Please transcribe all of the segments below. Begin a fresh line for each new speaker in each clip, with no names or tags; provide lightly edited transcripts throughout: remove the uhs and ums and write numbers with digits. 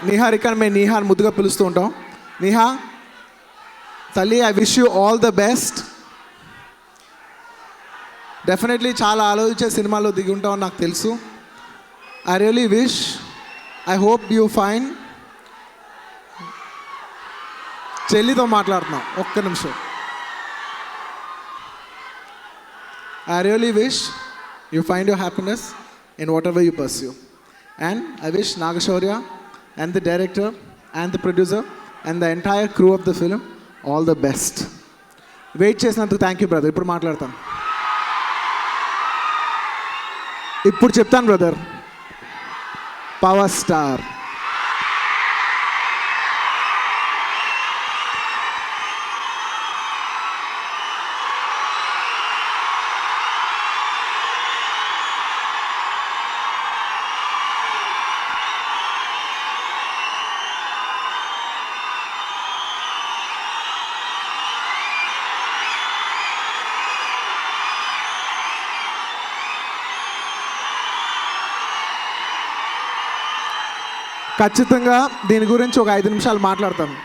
నిహారికని మేము నిహార్ ముద్దుగా పిలుస్తూ ఉంటాం. నిహా తల్లి, I wish you all the best. Definitely చాలా ఆలోచించే సినిమాలో దిగి ఉంటామని నాకు తెలుసు. I really wish, I hope you fine. చెల్లితో మాట్లాడుతున్నాం, ఒక్క నిమిషం. I really wish you find your happiness in whatever you pursue. And I wish Nagashaurya and the director and the producer and the entire crew of the film all the best. Wait చేసినందుకు thank you brother. ఇప్పుడు మాట్లాడతాను, ఇప్పుడు చెప్తాను brother. Power star ఖచ్చితంగా దీని గురించి ఒక 5 నిమిషాలు మాట్లాడతాను.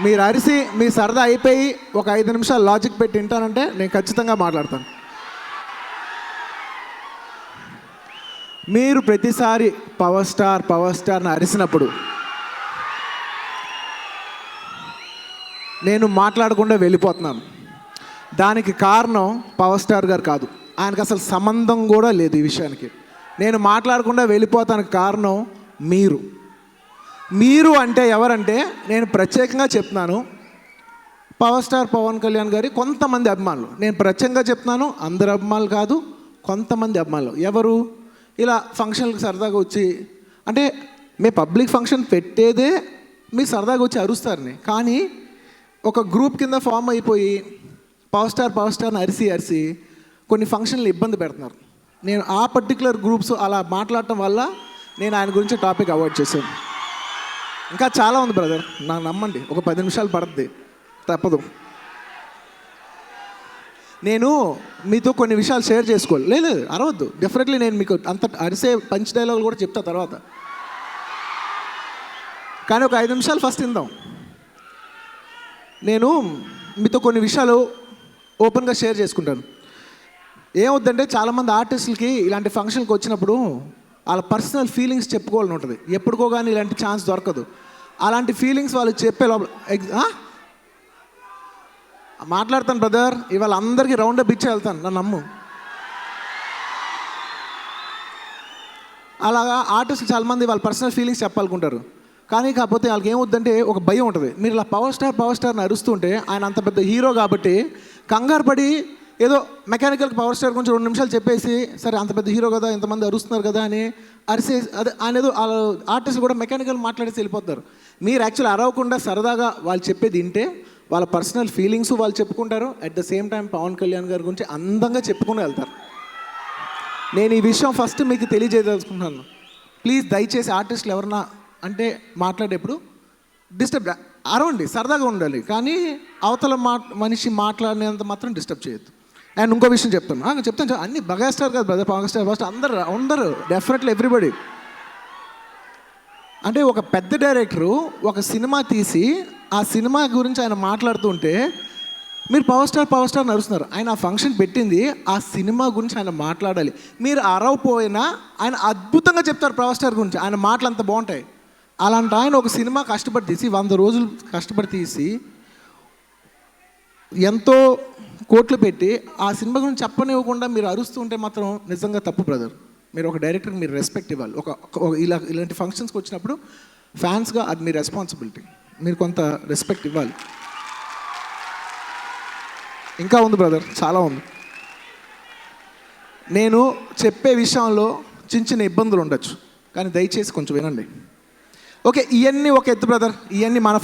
మీరు అరిసి మీ సరదా అయిపోయి ఒక 5 నిమిషాలు లాజిక్ పెట్టి వింటానంటే నేను ఖచ్చితంగా మాట్లాడతాను. మీరు ప్రతిసారి పవర్ స్టార్ని అరిసినప్పుడు నేను మాట్లాడకుండా వెళ్ళిపోతున్నాను. దానికి కారణం పవర్ స్టార్ గారు కాదు, ఆయనకు అసలు సంబంధం కూడా లేదు ఈ విషయానికి. నేను మాట్లాడకుండా వెళ్ళిపోతానికి కారణం మీరు అంటే ఎవరంటే, నేను ప్రత్యేకంగా చెప్తున్నాను, పవర్ స్టార్ పవన్ కళ్యాణ్ గారి కొంతమంది అభిమానులు. నేను ప్రత్యేకంగా చెప్తున్నాను, అందరు అభిమానులు కాదు, కొంతమంది అభిమానులు. ఎవరు? ఇలా ఫంక్షన్లకు సరదాగా వచ్చి, అంటే మీ పబ్లిక్ ఫంక్షన్ పెట్టేదే మీ సరదాగా వచ్చి అరుస్తారని, కానీ ఒక గ్రూప్ కింద ఫామ్ అయిపోయి పవర్ స్టార్ని అరిసి కొన్ని ఫంక్షన్లు ఇబ్బంది పెడుతున్నారు. నేను ఆ పర్టికులర్ గ్రూప్స్ అలా మాట్లాడటం వల్ల నేను ఆయన గురించి టాపిక్ అవాయిడ్ చేశాను. ఇంకా చాలా ఉంది బ్రదర్, నాకు నమ్మండి, ఒక 10 నిమిషాలు పడుతుంది, తప్పదు. నేను మీతో కొన్ని విషయాలు షేర్ చేసుకోవాలి. లేదు అరవద్దు, డెఫినెట్లీ నేను మీకు అంత అరిసే పంచ్ డైలాగులు కూడా చెప్తా తర్వాత, కానీ ఒక 5 నిమిషాలు ఫస్ట్ ఇందాం. నేను మీతో కొన్ని విషయాలు ఓపెన్గా షేర్ చేసుకుంటాను. ఏమవుద్దంటే, చాలామంది ఆర్టిస్టులకి ఇలాంటి ఫంక్షన్కి వచ్చినప్పుడు వాళ్ళ పర్సనల్ ఫీలింగ్స్ చెప్పుకోవాలని ఉంటుంది. ఎప్పుడుకో కానీ ఇలాంటి ఛాన్స్ దొరకదు. అలాంటి ఫీలింగ్స్ వాళ్ళు చెప్పే లోపల మాట్లాడతాను బ్రదర్. ఇవాళ అందరికీ రౌండ్ అప్ ఇచ్చి వెళ్తాను, నన్ను నమ్ము. అలాగా ఆర్టిస్టులు చాలామంది వాళ్ళ పర్సనల్ ఫీలింగ్స్ చెప్పాలనుకుంటారు, కానీ కాకపోతే వాళ్ళకి ఏమవుద్దంటే ఒక భయం ఉంటుంది. మీరు ఇలా పవర్ స్టార్ని అరుస్తుంటే, ఆయన అంత పెద్ద హీరో కాబట్టి కంగారు పడి ఏదో మెకానికల్ పవర్ స్టార్ గురించి 2 నిమిషాలు చెప్పేసి, సరే అంత పెద్ద హీరో కదా, ఇంతమంది అరుస్తున్నారు కదా అని అరిసే, అదే ఆయన ఏదో ఆర్టిస్ట్ కూడా మెకానికల్ మాట్లాడేసి వెళ్ళిపోతారు. మీరు యాక్చువల్ అరవకుండా సరదాగా వాళ్ళు చెప్పేది వింటే వాళ్ళ పర్సనల్ ఫీలింగ్స్ వాళ్ళు చెప్పుకుంటారు. At the same time Pawan Kalyan గారి గురించి అందంగా చెప్పుకుని వెళ్తారు. నేను ఈ విషయం ఫస్ట్ మీకు తెలియజేయదలుచుకుంటున్నాను. ప్లీజ్ దయచేసి ఆర్టిస్టులు ఎవరన్నా అంటే మాట్లాడేప్పుడు డిస్టర్బ్ అరవండి, సరదాగా ఉండాలి, కానీ అవతల మనిషి మాట్లాడినంత మాత్రం డిస్టర్బ్ చేయొద్దు. అండ్ ఇంకో విషయం చెప్తాను అన్ని మెగాస్టార్ కాదు బ్రదర్, పవర్ స్టార్ ఫస్ట్ అందరూ డెఫినెట్లీ ఎవ్రీబడి. అంటే ఒక పెద్ద డైరెక్టరు ఒక సినిమా తీసి ఆ సినిమా గురించి ఆయన మాట్లాడుతుంటే మీరు పవర్ స్టార్ నడుస్తున్నారు. ఆయన ఆ ఫంక్షన్ పెట్టింది ఆ సినిమా గురించి ఆయన మాట్లాడాలి. మీరు అరవపోయినా ఆయన అద్భుతంగా చెప్తారు పవర్ స్టార్ గురించి, ఆయన మాటలు అంత బాగుంటాయి. అలాంటి ఆయన ఒక సినిమా కష్టపడి తీసి 100 రోజులు కష్టపడి తీసి ఎంతో కోట్లు పెట్టి ఆ సినిమా గురించి చెప్పనివ్వకుండా మీరు అరుస్తుంటే మాత్రం నిజంగా తప్పు బ్రదర్. మీరు ఒక డైరెక్టర్కి మీరు రెస్పెక్ట్ ఇవ్వాలి. ఇలాంటి ఫంక్షన్స్కి వచ్చినప్పుడు ఫ్యాన్స్గా అది మీ రెస్పాన్సిబిలిటీ, మీరు కొంత రెస్పెక్ట్ ఇవ్వాలి. ఇంకా ఉంది బ్రదర్, చాలా ఉంది. నేను చెప్పే విషయంలో చిన్న ఇబ్బందులు ఉండొచ్చు, కానీ దయచేసి కొంచెం వినండి. ఓకే, ఇవన్నీ ఒక ఎత్తు బ్రదర్, ఇవన్నీ మన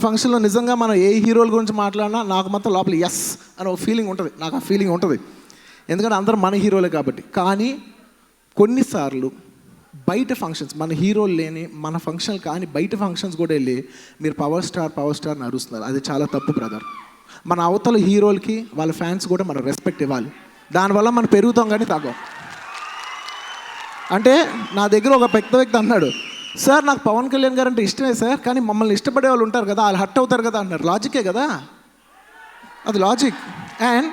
ఫంక్షన్లో నిజంగా మనం ఏ హీరోల గురించి మాట్లాడినా నాకు మాత్రం లోపల ఎస్ అని ఒక ఫీలింగ్ ఉంటుంది. నాకు ఆ ఫీలింగ్ ఉంటుంది, ఎందుకంటే అందరూ మన హీరోలే కాబట్టి. కానీ కొన్నిసార్లు బయట ఫంక్షన్స్, మన హీరోలు లేని మన ఫంక్షన్ కానీ బయట ఫంక్షన్స్ కూడా వెళ్ళి మీరు పవర్ స్టార్ని అరుస్తున్నారు, అది చాలా తప్పు బ్రదర్. మన అవతల హీరోలకి వాళ్ళ ఫ్యాన్స్ కూడా మనం రెస్పెక్ట్ ఇవ్వాలి. దానివల్ల మనం పెరుగుతాం కానీ తగ్గం. అంటే నా దగ్గర ఒక పెద్ద వ్యక్తి అన్నాడు, సార్ నాకు పవన్ కళ్యాణ్ గారు అంటే ఇష్టమే సార్, కానీ మమ్మల్ని ఇష్టపడే వాళ్ళు ఉంటారు కదా, వాళ్ళు హర్ట్ అవుతారు కదా అన్నారు. లాజికే కదా అది, లాజిక్. అండ్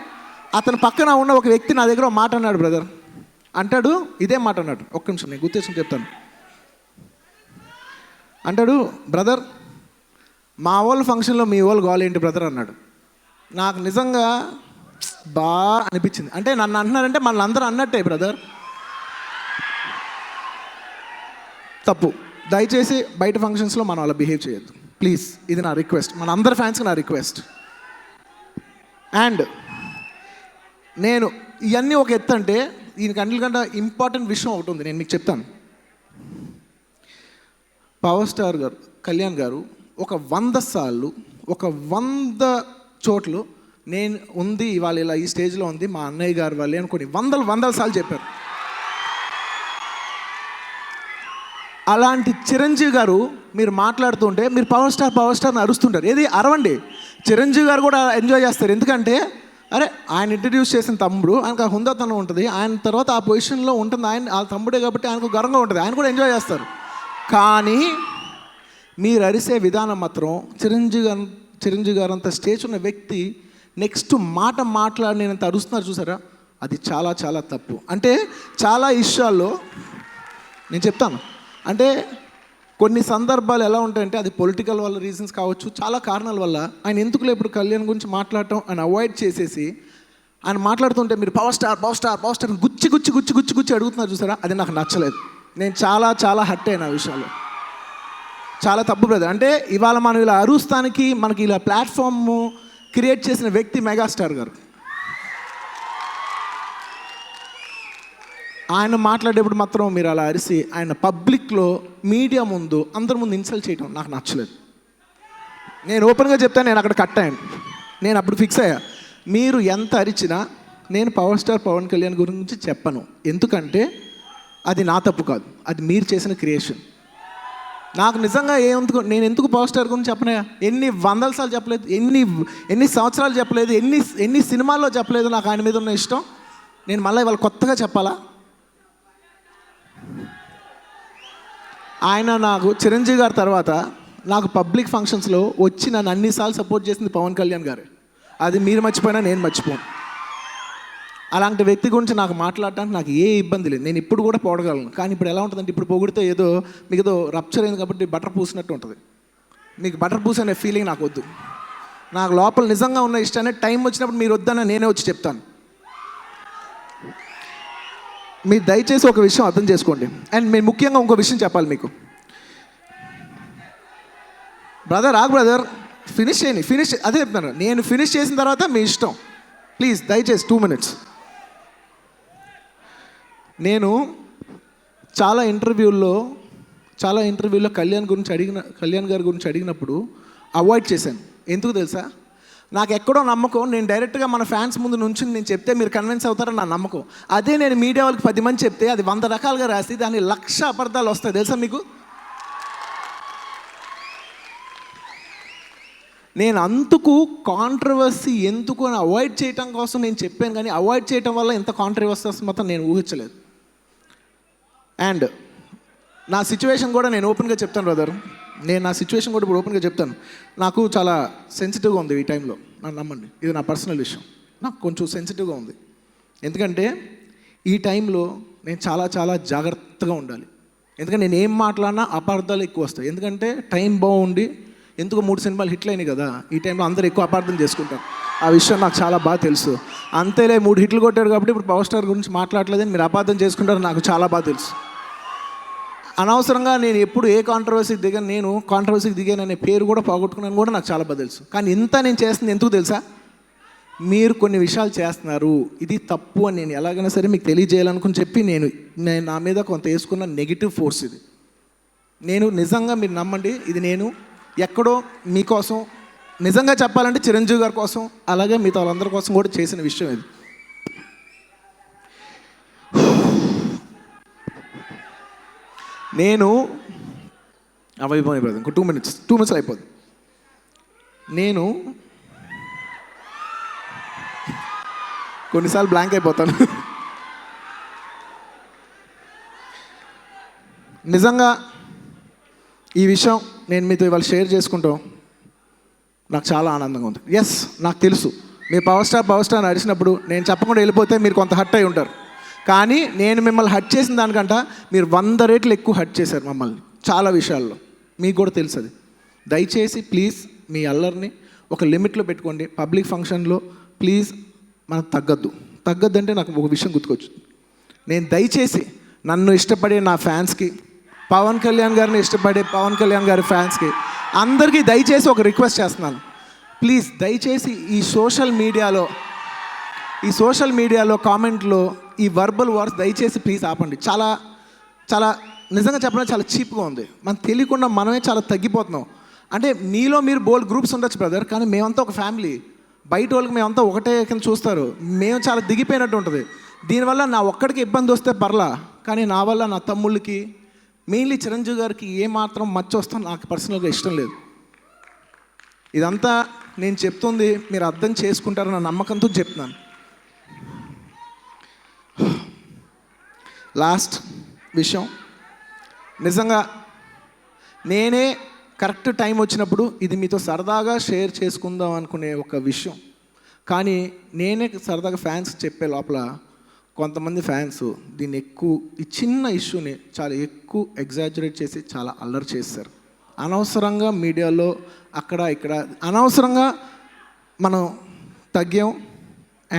అతని పక్కన ఉన్న ఒక వ్యక్తి నా దగ్గర ఒక మాట అన్నాడు బ్రదర్, అంటాడు ఇదే మాట అన్నాడు. ఒక్క నిమిషం నేను గుర్తేసుకుని చెప్తాను. అంటాడు, బ్రదర్ మా వాళ్ళ ఫంక్షన్లో మీ వాళ్ళు గోల్ ఏంటి బ్రదర్ అన్నాడు. నాకు నిజంగా బాగా అనిపించింది. అంటే నన్ను అంటున్నారంటే మన అందరూ అన్నట్టే బ్రదర్. తప్పు. దయచేసి బయట ఫంక్షన్స్లో మనం అలా బిహేవ్ చేయొద్దు ప్లీజ్. ఇది నా రిక్వెస్ట్, మన అందరి ఫ్యాన్స్కి నా రిక్వెస్ట్. అండ్ నేను ఇవన్నీ ఒక ఎత్తు అంటే దీనికి అన్నిటికంటే ఇంపార్టెంట్ విషయం ఒకటి ఉంది, నేను మీకు చెప్తాను. పవర్ స్టార్ గారు కళ్యాణ్ గారు ఒక 100 సార్లు 100 చోట్లు నేను ఉంది ఇవాళ ఇలా ఈ స్టేజ్లో ఉంది మా అన్నయ్య గారు వాళ్ళే అనుకుని వందల సార్లు చెప్పారు. అలాంటి చిరంజీవి గారు మీరు మాట్లాడుతుంటే మీరు పవర్ స్టార్ని అరుస్తుంటారు. ఏది అరవండి, చిరంజీవి గారు కూడా ఎంజాయ్ చేస్తారు. ఎందుకంటే అరే ఆయన ఇంట్రడ్యూస్ చేసిన తమ్ముడు, ఆయనకు ఆ హుందాతనం ఉంటుంది, ఆయన తర్వాత ఆ పొజిషన్లో ఉంటుంది, ఆయన ఆ తమ్ముడే కాబట్టి ఆయనకు గర్వంగా ఉంటుంది, ఆయన కూడా ఎంజాయ్ చేస్తారు. కానీ మీరు అరిసే విధానం మాత్రం చిరంజీవి గారు అంత స్టేజ్ ఉన్న వ్యక్తి నెక్స్ట్ మాట మాట్లాడినంత అరుస్తున్నారు చూసారా, అది చాలా చాలా తప్పు. అంటే చాలా విషయాల్లో నేను చెప్తాను, అంటే కొన్ని సందర్భాలు ఎలా ఉంటాయంటే అది పొలిటికల్ వల్ల రీజన్స్ కావచ్చు, చాలా కారణాల వల్ల ఆయన ఎందుకులే ఇప్పుడు కళ్యాణ్ గురించి మాట్లాడటం ఆయన అవాయిడ్ చేసేసి ఆయన మాట్లాడుతుంటే మీరు పవర్ స్టార్ గుచ్చి అడుగుతున్నారు చూసారా, అది నాకు నచ్చలేదు. నేను చాలా చాలా హర్ట్ అయిన ఆ విషయాలు, చాలా తప్పు బ్రదర్. అంటే ఇవాళ మనం ఇలా అరుస్తానికి మనకి ఇలా ప్లాట్ఫామ్ క్రియేట్ చేసిన వ్యక్తి మెగాస్టార్ గారు. ఆయన మాట్లాడేప్పుడు మాత్రం మీరు అలా అరిసి ఆయన పబ్లిక్లో మీడియా ముందు అందరి ముందు ఇన్సల్ట్ చేయడం నాకు నచ్చలేదు. నేను ఓపెన్గా చెప్తాను, నేను అక్కడ కట్ అయ్యాను. నేను అప్పుడు ఫిక్స్ అయ్యా, మీరు ఎంత అరిచినా నేను పవర్ స్టార్ పవన్ కళ్యాణ్ గురించి చెప్పను. ఎందుకంటే అది నా తప్పు కాదు, అది మీరు చేసిన క్రియేషన్. నాకు నిజంగా నేను ఎందుకు పవర్ స్టార్ గురించి చెప్పనయా, ఎన్ని 100 సార్లు చెప్పలేదు, ఎన్ని సంవత్సరాలు చెప్పలేదు, ఎన్ని సినిమాల్లో చెప్పలేదు నాకు ఆయన మీద ఉన్న ఇష్టం. నేను మళ్ళీ ఇవాళ కొత్తగా చెప్పాలా? ఆయన నాకు చిరంజీవి గారి తర్వాత నాకు పబ్లిక్ ఫంక్షన్స్లో వచ్చి నన్ను అన్నిసార్లు సపోర్ట్ చేసింది పవన్ కళ్యాణ్ గారు. అది మీరు మర్చిపోయినా నేను మర్చిపోను. అలాంటి వ్యక్తి గురించి నాకు మాట్లాడటానికి నాకు ఏ ఇబ్బంది లేదు, నేను ఇప్పుడు కూడా పోడగలను. కానీ ఇప్పుడు ఎలా ఉంటుందంటే ఇప్పుడు పొగిడితే మీకు ఏదో రప్చర్ అయింది కాబట్టి బటర్ పూసినట్టు ఉంటుంది. మీకు బటర్ పూసి అనే ఫీలింగ్ నాకు వద్దు. నాకు లోపల నిజంగా ఉన్న ఇష్టాన్ని టైం వచ్చినప్పుడు మీరు వద్దన్న నేనే వచ్చి చెప్తాను. మీరు దయచేసి ఒక విషయం అర్థం చేసుకోండి. అండ్ నేను ముఖ్యంగా ఇంకో విషయం చెప్పాలి మీకు. బ్రదర్ ఫినిష్ అదే చెప్తాను. నేను ఫినిష్ చేసిన తర్వాత మీ ఇష్టం, ప్లీజ్ దయచేసి 2 minutes. నేను చాలా ఇంటర్వ్యూల్లో కళ్యాణ్ గారి గురించి అడిగినప్పుడు అవాయిడ్ చేశాను. ఎందుకు తెలుసా? నాకు ఎక్కడో నమ్మకం, నేను డైరెక్ట్గా మన ఫ్యాన్స్ ముందు నుంచి నేను చెప్తే మీరు కన్విన్స్ అవుతారని నా నమ్మకం. అదే నేను మీడియా వాళ్ళకి 10 మంది చెప్తే అది 100 రకాలుగా రాసి దాన్ని 1,00,000 అబద్ధాలు వస్తాయి తెలుసా మీకు. నేను అందుకు కాంట్రవర్సీ ఎందుకు అని అవాయిడ్ చేయటం కోసం నేను చెప్పాను, కానీ అవాయిడ్ చేయటం వల్ల ఎంత కాంట్రవర్సీ వస్తుంది మాత్రం నేను ఊహించలేదు. అండ్ నా సిచ్యువేషన్ కూడా నేను ఓపెన్గా చెప్తాను బ్రదర్, నేను నా సిచ్యువేషన్ కూడా ఇప్పుడు ఓపెన్గా చెప్తాను. నాకు చాలా సెన్సిటివ్గా ఉంది ఈ టైంలో, నన్ను నమ్మండి, ఇది నా పర్సనల్ విషయం. నాకు కొంచెం సెన్సిటివ్గా ఉంది, ఎందుకంటే ఈ టైంలో నేను చాలా చాలా జాగ్రత్తగా ఉండాలి. ఎందుకంటే నేను ఏం మాట్లాడినా అపార్థాలు ఎక్కువ వస్తాయి. ఎందుకంటే టైం బాగుండి ఎందుకు 3 సినిమాలు హిట్లు అయినాయి కదా, ఈ టైంలో అందరూ ఎక్కువ అపార్థం చేసుకుంటారు. ఆ విషయం నాకు చాలా బాగా తెలుసు. అంతేలే 3 హిట్లు కొట్టాడు కాబట్టి ఇప్పుడు పవర్ స్టార్ గురించి మాట్లాడలేదని మీరు అపార్థం చేసుకుంటారు, నాకు చాలా బాగా తెలుసు. అనవసరంగా నేను ఎప్పుడు ఏ కాంట్రవర్సీకి దిగాను, నేను కాంట్రవర్సీకి దిగాననే పేరు కూడా పోగొట్టుకున్నాను కూడా నాకు చాలా బాగా తెలుసు. కానీ ఇంత నేను చేస్తుంది ఎందుకు తెలుసా? మీరు కొన్ని విషయాలు చేస్తున్నారు, ఇది తప్పు అని నేను ఎలాగైనా సరే మీకు తెలియజేయాలనుకుని చెప్పి నేను నా మీద కొంత వేసుకున్న నెగిటివ్ ఫోర్స్ ఇది. నేను నిజంగా మీరు నమ్మండి, ఇది నేను ఎక్కడో మీకోసం నిజంగా చెప్పాలంటే చిరంజీవి గారి కోసం అలాగే మిగతా వాళ్ళందరి కోసం కూడా చేసిన విషయం ఇది. నేను అవైపోయి బ్రదర్, ఇంకో 2 minutes అయిపోద్ది. నేను కొన్నిసార్లు బ్లాంక్ అయిపోతాను. నిజంగా ఈ విషయం నేను మీతో ఇవాళ షేర్ చేసుకుంటాం నాకు చాలా ఆనందంగా ఉంది. ఎస్, నాకు తెలుసు మీరు పవర్ స్టార్ నడిచినప్పుడు నేను చెప్పకుండా వెళ్ళిపోతే మీరు కొంత హర్ట్ అయి ఉంటారు. కానీ నేను మిమ్మల్ని హర్ట్ చేసిన దానికంట మీరు 100 రెట్లు ఎక్కువ హర్ట్ చేశారు మమ్మల్ని చాలా విషయాల్లో. మీకు కూడా తెలుసు అది. దయచేసి ప్లీజ్ మీ అల్లరిని ఒక లిమిట్లో పెట్టుకోండి. పబ్లిక్ ఫంక్షన్లో ప్లీజ్ మనకు తగ్గద్దు అంటే నాకు ఒక విషయం గుర్తుకొచ్చు. నేను దయచేసి నన్ను ఇష్టపడే నా ఫ్యాన్స్కి, పవన్ కళ్యాణ్ గారిని ఇష్టపడే పవన్ కళ్యాణ్ గారి ఫ్యాన్స్కి అందరికీ దయచేసి ఒక రిక్వెస్ట్ చేస్తున్నాను. ప్లీజ్ దయచేసి ఈ సోషల్ మీడియాలో కామెంట్లో ఈ వర్బల్ వార్స్ దయచేసి ప్లీజ్ ఆపండి. చాలా చాలా నిజంగా చెప్పడం చాలా చీప్గా ఉంది. మనం తెలియకుండా మనమే చాలా తగ్గిపోతున్నాం. అంటే మీలో మీరు బోల్డ్ గ్రూప్స్ ఉండొచ్చు బ్రదర్, కానీ మేమంతా ఒక ఫ్యామిలీ. బయట వాళ్ళకి మేమంతా ఒకటే కింద చూస్తారు. మేము చాలా దిగిపోయినట్టు ఉంటుంది. దీనివల్ల నా ఒక్కడికి ఇబ్బంది వస్తే పర్లా, కానీ నా వల్ల నా తమ్ముళ్ళకి, మెయిన్లీ చిరంజీవి గారికి ఏమాత్రం మచ్చ వస్తాం నాకు పర్సనల్గా ఇష్టం లేదు. ఇదంతా నేను చెప్తుంది మీరు అర్థం చేసుకుంటారన్న నమ్మకంతో చెప్తున్నాను. లాస్ట్ విషయం, నిజంగా నేనే కరెక్ట్ టైం వచ్చినప్పుడు ఇది మీతో సరదాగా షేర్ చేసుకుందాం అనుకునే ఒక విషయం, కానీ నేనే సరదాగా ఫ్యాన్స్ చెప్పే లోపల కొంతమంది ఫ్యాన్స్ దీన్ని ఈ చిన్న ఇష్యూని చాలా ఎక్కువ ఎగ్జాజరేట్ చేసి చాలా అల్లరి చేస్తారు. అనవసరంగా మీడియాలో అక్కడ ఇక్కడ అనవసరంగా మనం తగ్గాం.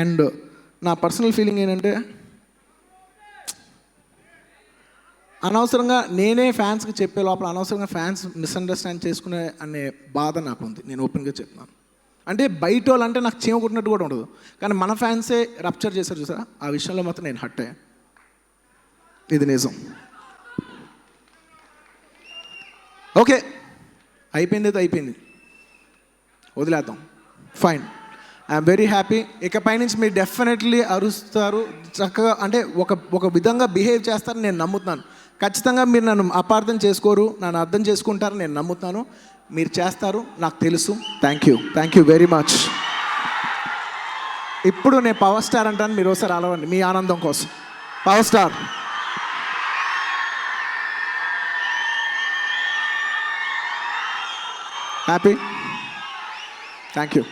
అండ్ నా పర్సనల్ ఫీలింగ్ ఏంటంటే అనవసరంగా నేనే ఫ్యాన్స్కి చెప్పే లోపల అనవసరంగా ఫ్యాన్స్ మిస్అండర్స్టాండ్ చేసుకునే అనే బాధ నాకు ఉంది. నేను ఓపెన్గా చెప్తున్నాను. అంటే బయట వాళ్ళు అంటే నాకు చీమ కుట్టినట్టు కూడా ఉండదు, కానీ మన ఫ్యాన్సే రప్చర్ చేశారు చూసారా, ఆ విషయంలో మాత్రం నేను హర్ట్ అయ్యాను. ఇది నిజం. ఓకే, అయిపోయింది, వదిలేద్దాం, ఫైన్. I'm very happy. ఇకపై నుంచి మీరు డెఫినెట్లీ అరుస్తారు చక్కగా, అంటే ఒక విధంగా బిహేవ్ చేస్తారని నేను నమ్ముతున్నాను. ఖచ్చితంగా మీరు నన్ను అపార్థం చేసుకోరు, నన్ను అర్థం చేసుకుంటారని నేను నమ్ముతాను. మీరు చేస్తారు, నాకు తెలుసు. Thank you very much. ఇప్పుడు నేను పవర్ స్టార్ అంటాను, మీరు ఒకసారి అలవండి మీ ఆనందం కోసం. Power star. Happy. Thank you.